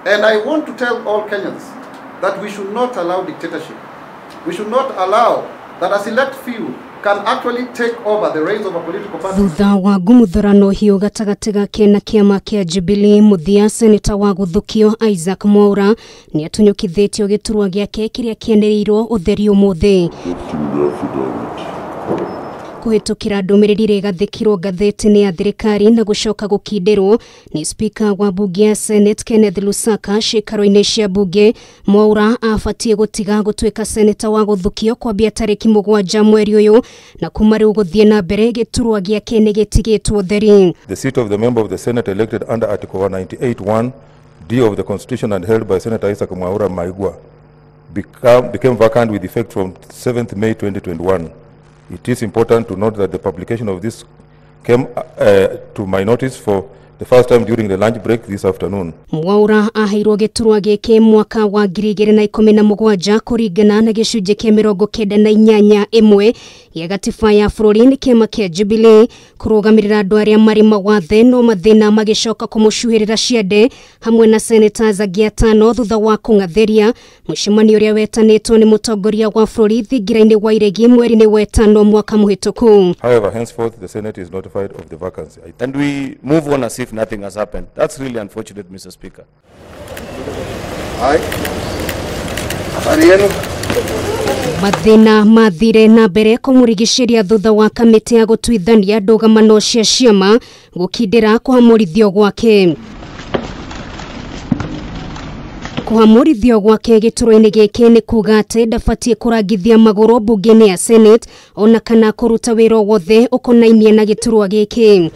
And I want to tell all Kenyans that we should not allow dictatorship. We should not allow that a select few can actually take over the reins of a political party. Thutha wa ngumuthurano hiu gatagati gake na kiama kia Jubilee, muthia seneta wa guthukio Isaac Mwaura ni atunyukithitio giturwa giake kiria kianiriirwo utheri umuthi. Kuhitukira ndumiriri gathikirwo ngatheti-ini ya thirikari na gucoka gukindirwo ni spika wa mbunge ya Senate Kenneth Lusaka cikaro-ini cia mbunge. Mwaura abatie gutiga gutwika seneta wa guthukio kwambia tariki 7 mweri uyu na kuma riu guthie na mbere giturwa giake ni gitigitwo utheri. The seat of the member of the Senate elected under Article 198(1) D of the Constitution and held by Senator Isaac Mwaura became vacant with effect from 7th May 2021. It is important to note that the publication of this came to my notice for the first time during the lunch break this afternoon. Mwaura aheirwo giturwa gike mwaka wa 2017 kuringana na gicunje kia 98(1) ya gatiba ya bururi ni kiama kia Jubilee kurugamirira andu aria mari mawathe no mathina magicoka kumucuhirira ciende hamwe na senators angi 5 thutha wa kungatheria mucemanio uria wetanitwo ni mutongoria wa bururi thingira-ini wa iregi mweri-ini wa 5 mwaka muhituku. However, henceforth the Senate is notified of the vacancy. And we move on as if nothing has happened. That's really unfortunate, Mr. Speaker. Mathina mathire na mbere kumurigishiria thutha wa kamiti ya gutwithania ndugamano cia ciama gukindira kuhamurithio gwake. Kuhamurithio gwake gituro-ini giki ni kuga ati ndabatie kurangithia maguru mbunge-ini ya Senate ona kana kuruta wira wothe ukonainie na giturwa giki.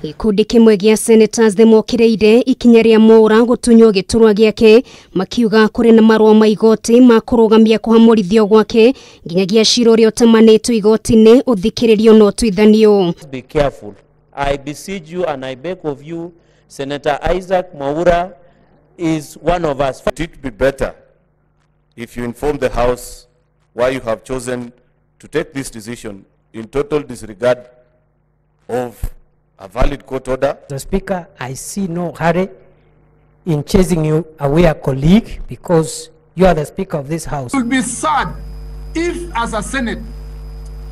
Ikundi kimwe gia senators demokireire ikinya ria Mwaura gutunywo giturwa giake makiuga kuri na marwa ma igoti ma kurugamia kuhamurithio gwake nginyagia ciro ria utamanitwo igoti-ini uthikiririo no twithanio. Be careful. I beseech you and I beg of you, Senator Isaac Mwaura is one of us. It would be better if you inform the House why you have chosen to take this decision in total disregard of a valid court order. The Speaker, I see no hurry in chasing you away a colleague because you are the Speaker of this House. It will be sad if, as a Senate,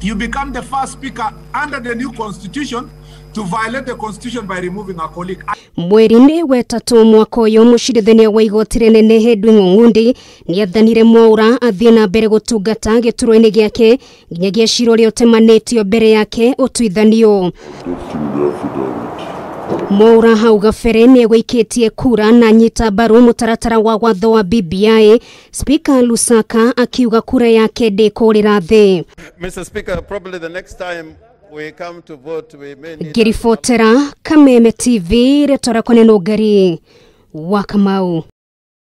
you become the first Speaker under the new Constitution to violate the Constitution by removing a colleague. Mweri-ini wetatu mwaka uyu mucirithania wa igoti rinene Hedwi Ng'ong'undi ni athanire Mwaura athie na mbere gutungata gituro-ini giake nginyagia ciro ria utemanitio mbere yake utwithanio. Mwaura hau gabere ni egwikitie kura na nyita mbaru mutaratara wa watho wa BBI. Spika Lusaka akiuga kura yake ndikurira thi. Mr. Speaker, probably the next time we come to vote we may need... Ngiribotera Kameme TV retora kwa neno ngari wa Kamau.